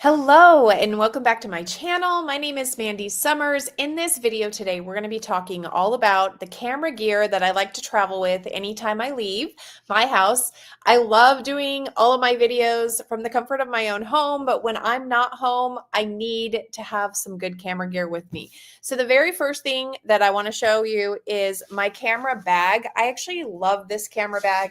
Hello and welcome back to my channel. My name is Mandy Summers. In this video today, we're going to be talking all about the camera gear that I like to travel with anytime I leave my house. I love doing all of my videos from the comfort of my own home, but when I'm not home, I need to have some good camera gear with me. So the very first thing that I want to show you is my camera bag. I actually love this camera bag.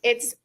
It's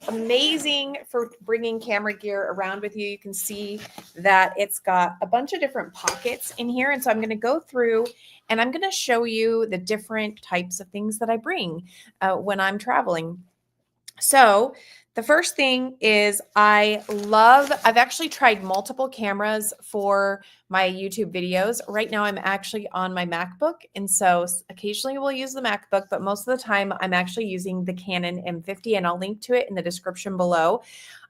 amazing for bringing camera gear around with you. You can see that it's got a bunch of different pockets in here. And so I'm going to go through and I'm going to show you the different types of things that I bring when I'm traveling. So the first thing is I've actually tried multiple cameras for my YouTube videos. Right now I'm actually on my MacBook. And so occasionally we'll use the MacBook, but most of the time I'm actually using the Canon M50 and I'll link to it in the description below.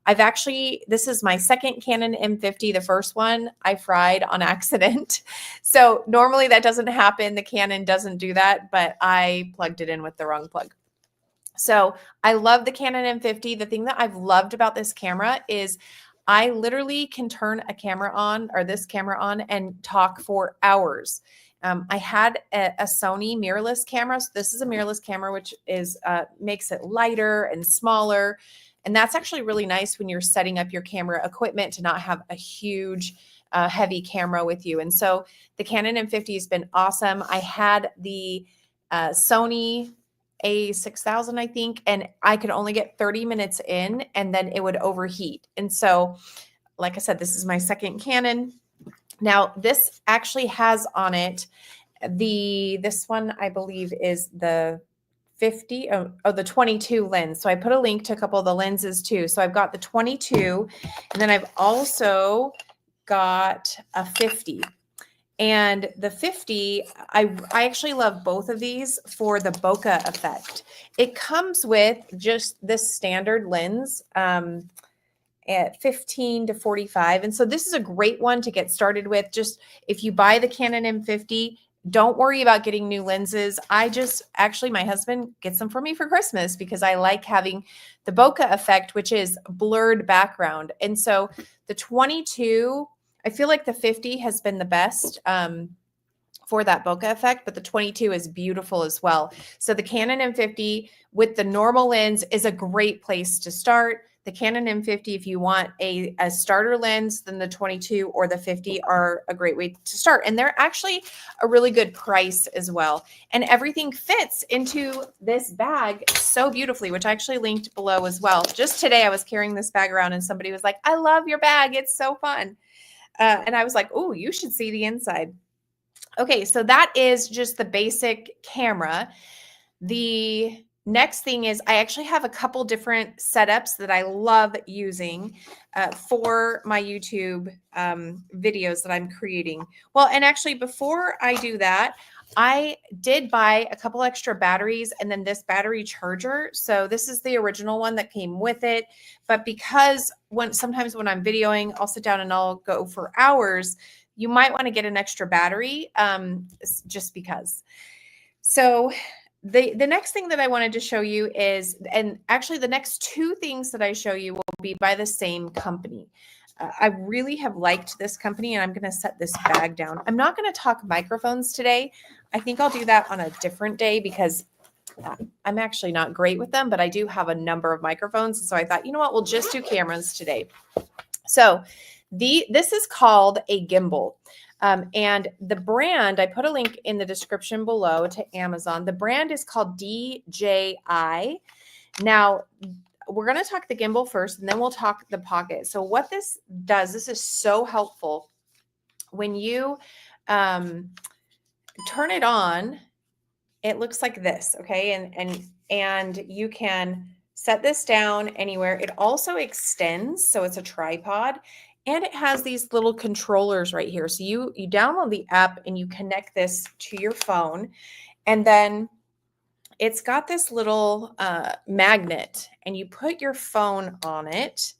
This is my second Canon M50. The first one I fried on accident. So normally that doesn't happen. The Canon doesn't do that, but I plugged it in with the wrong plug. So I love the Canon M50. The thing that I've loved about this camera is I literally can turn a camera on or this camera on and talk for hours. I had a Sony mirrorless camera. So this is a mirrorless camera, which is makes it lighter and smaller. And that's actually really nice when you're setting up your camera equipment to not have a huge heavy camera with you. And so the Canon M50 has been awesome. I had the Sony A6000, I think, and I could only get 30 minutes in and then it would overheat. And so, like I said, this is my second Canon. Now, this actually has on it this one, I believe, is the 50 the 22 lens. So I put a link to a couple of the lenses too. So I've got the 22 and then I've also got a 50. And the 50, I actually love both of these for the bokeh effect. It comes with just this standard lens at 15 to 45. And so this is a great one to get started with. Just if you buy the Canon M50, don't worry about getting new lenses. My husband gets them for me for Christmas because I like having the bokeh effect, which is blurred background. And so the 22, I feel like the 50 has been the best for that bokeh effect, but the 22 is beautiful as well. So the Canon M50 with the normal lens is a great place to start. The Canon M50, if you want a starter lens, then the 22 or the 50 are a great way to start. And they're actually a really good price as well. And everything fits into this bag so beautifully, which I actually linked below as well. Just today I was carrying this bag around and somebody was like, "I love your bag. It's so fun." And I was like, "Oh, you should see the inside." Okay, so that is just the basic camera. The next thing is I actually have a couple different setups that I love using for my YouTube videos that I'm creating. Well, and actually before I do that, I did buy a couple extra batteries and then this battery charger. So this is the original one that came with it. But because sometimes when I'm videoing, I'll sit down and I'll go for hours, you might want to get an extra battery just because. So the next thing that I wanted to show you is, and actually the next two things that I show you will be by the same company. I really have liked this company and I'm going to set this bag down. I'm not going to talk microphones today. I think I'll do that on a different day because I'm actually not great with them, but I do have a number of microphones. So I thought, you know what, we'll just do cameras today. So this is called a gimbal. And the brand, I put a link in the description below to Amazon. The brand is called DJI. Now, we're going to talk the gimbal first, and then we'll talk the pocket. So what this does, this is so helpful. When you turn it on, it looks like this, okay? And you can set this down anywhere. It also extends, so it's a tripod. And it has these little controllers right here. So you download the app and you connect this to your phone. And then it's got this little magnet and you put your phone on it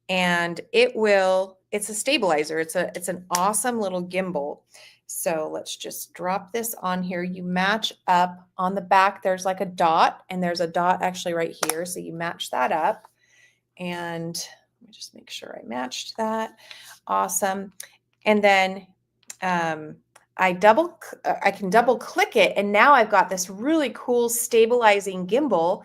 and it's a stabilizer. It's an awesome little gimbal. So let's just drop this on here. You match up on the back. There's like a dot and there's a dot actually right here. So you match that up and Let me just make sure I matched that. Awesome. And then I can double click it, and now I've got this really cool stabilizing gimbal.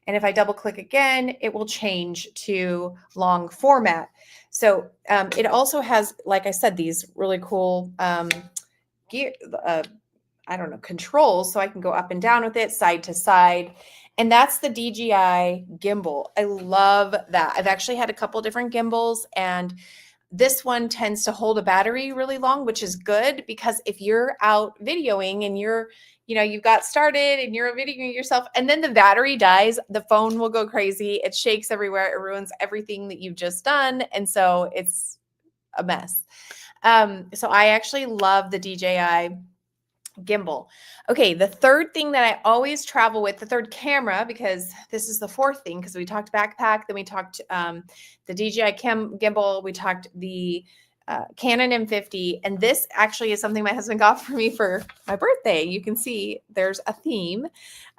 And if I double click again, it will change to long format. So it also has, like I said, these really cool gear, I don't know, controls, so I can go up and down with it, side to side. And that's the DJI gimbal. I love that. I've actually had a couple different gimbals, and this one tends to hold a battery really long, which is good because if you're out videoing and you got started and you're videoing yourself and then the battery dies, the phone will go crazy. It shakes everywhere. It ruins everything that you've just done. And so it's a mess. So I actually love the DJI gimbal. Okay, the third thing that I always travel with, the third camera, because this is the fourth thing, because we talked backpack, then we talked the DJI gimbal, we talked the Canon M50, and this actually is something my husband got for me for my birthday. You can see there's a theme,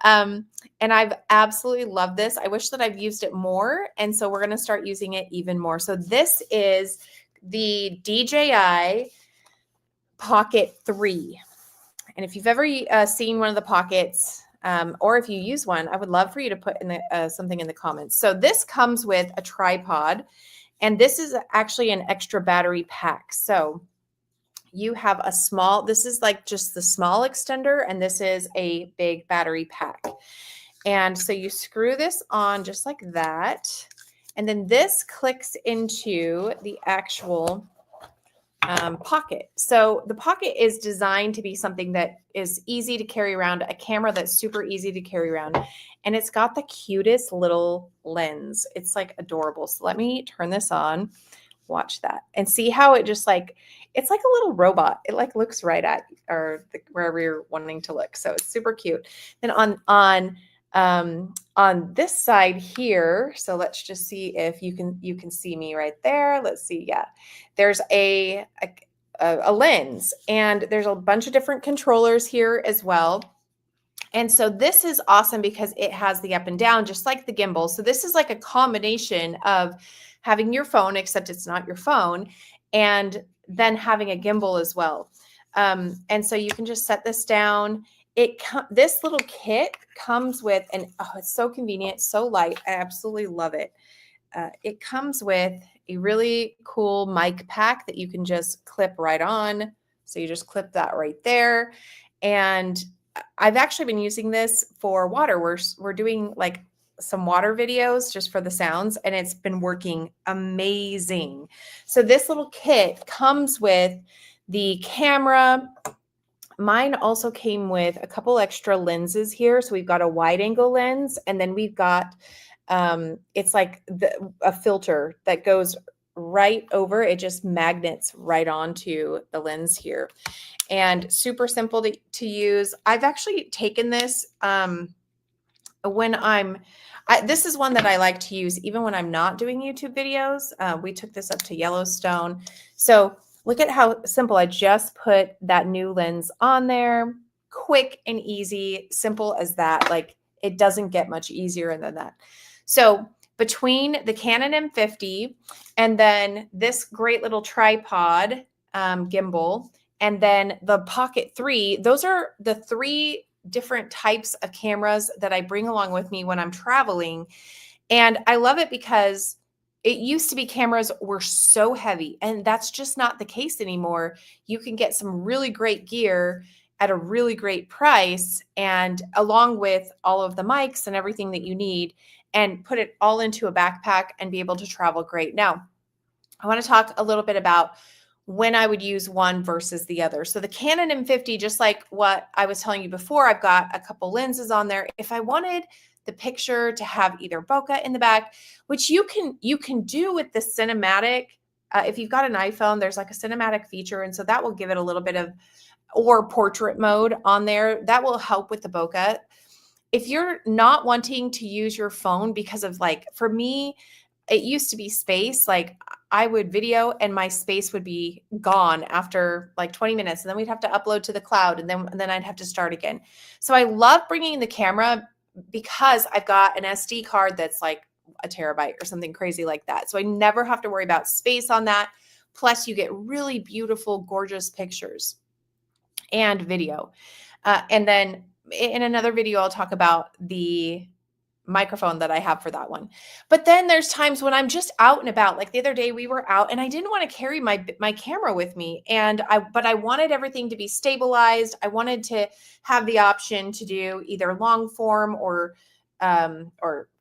and I've absolutely loved this. I wish that I've used it more, and so we're going to start using it even more. So this is the DJI Pocket 3. And if you've ever seen one of the Pockets, or if you use one, I would love for you to put in the, something in the comments. So this comes with a tripod, and this is actually an extra battery pack. So you have a small, this is like just the small extender, and this is a big battery pack. And so you screw this on just like that. And then this clicks into the actual pocket. So the pocket is designed to be something that is easy to carry around, a camera that's super easy to carry around. And it's got the cutest little lens. It's like adorable. So let me turn this on, watch that, and see how it just like, it's like a little robot. It like looks right at wherever you're wanting to look. So it's super cute. Then on this side here, so let's just see if you can see me right there. Let's see. Yeah, there's a lens, and there's a bunch of different controllers here as well. And so this is awesome because it has the up and down, just like the gimbal. So this is like a combination of having your phone, except it's not your phone, and then having a gimbal as well. And so you can just set this down. This little kit comes with, and oh, it's so convenient, so light. I absolutely love it. It comes with a really cool mic pack that you can just clip right on. So you just clip that right there. And I've actually been using this for water. We're doing like some water videos just for the sounds, and it's been working amazing. So this little kit comes with the camera. Mine also came with a couple extra lenses here. So we've got a wide angle lens, and then we've got, it's like a filter that goes right over. It just magnets right onto the lens here, and super simple to use. I've actually taken this when this is one that I like to use even when I'm not doing YouTube videos. We took this up to Yellowstone. So look at how simple. I just put that new lens on there. Quick and easy, simple as that. Like, it doesn't get much easier than that. So between the Canon M50 and then this great little tripod gimbal, and then the Pocket 3, those are the three different types of cameras that I bring along with me when I'm traveling. And I love it because it used to be cameras were so heavy, and that's just not the case anymore. You can get some really great gear at a really great price, and along with all of the mics and everything that you need, and put it all into a backpack and be able to travel great. Now, I want to talk a little bit about when I would use one versus the other. So the Canon M50, just like what I was telling you before, I've got a couple lenses on there. If I wanted the picture to have either bokeh in the back, which you can do with the cinematic. If you've got an iPhone, there's like a cinematic feature, and so that will give it a little bit of, or portrait mode on there. That will help with the bokeh. If you're not wanting to use your phone because of, like, for me, it used to be space. Like, I would video and my space would be gone after like 20 minutes, and then we'd have to upload to the cloud, and then I'd have to start again. So I love bringing the camera because I've got an SD card that's like a terabyte or something crazy like that. So I never have to worry about space on that. Plus you get really beautiful, gorgeous pictures and video. And then in another video, I'll talk about the microphone that I have for that one. But then there's times when I'm just out and about. Like the other day we were out and I didn't want to carry my camera with me, but I wanted everything to be stabilized. I wanted to have the option to do either long form or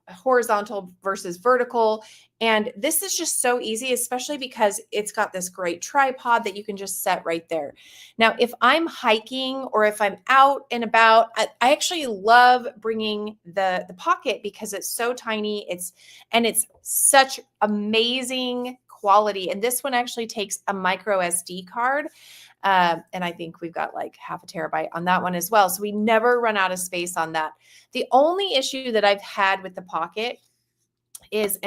horizontal versus vertical. And this is just so easy, especially because it's got this great tripod that you can just set right there. Now, if I'm hiking or if I'm out and about, I actually love bringing the pocket because it's so tiny. It's such amazing quality. And this one actually takes a micro SD card. And I think we've got like 0.5 terabyte on that one as well. So we never run out of space on that. The only issue that I've had with the pocket is,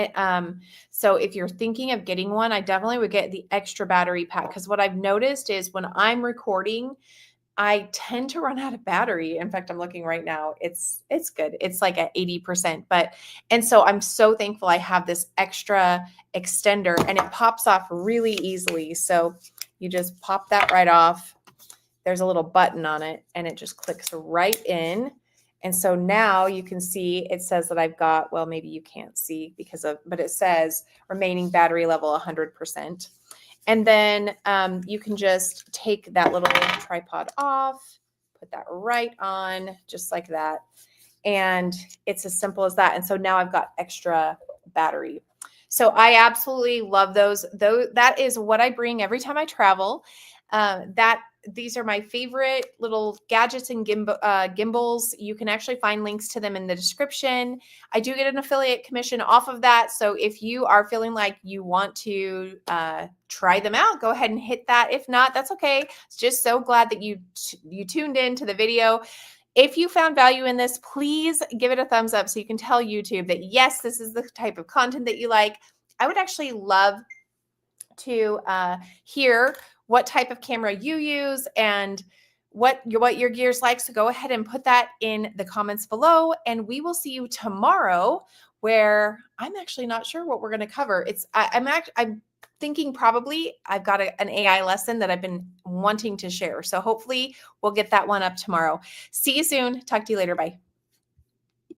so if you're thinking of getting one, I definitely would get the extra battery pack. Because what I've noticed is when I'm recording, I tend to run out of battery. In fact, I'm looking right now. It's good. It's like at 80%, and so I'm so thankful I have this extra extender and it pops off really easily. So you just pop that right off. There's a little button on it and it just clicks right in. And so now you can see it says that I've got, well, maybe you can't see but it says remaining battery level 100%. And then you can just take that little tripod off, put that right on just like that. And it's as simple as that. And so now I've got extra battery. So I absolutely love those. That is what I bring every time I travel. These are my favorite little gadgets and gimbals. You can actually find links to them in the description. I do get an affiliate commission off of that. So if you are feeling like you want to try them out, go ahead and hit that. If not, that's okay. Just so glad that you tuned in to the video. If you found value in this, please give it a thumbs up so you can tell YouTube that yes, this is the type of content that you like. I would actually love to hear what type of camera you use and what your gear's like. So go ahead and put that in the comments below, and we will see you tomorrow, where I'm actually not sure what we're going to cover. I'm thinking probably I've got an AI lesson that I've been wanting to share. So hopefully we'll get that one up tomorrow. See you soon. Talk to you later. Bye.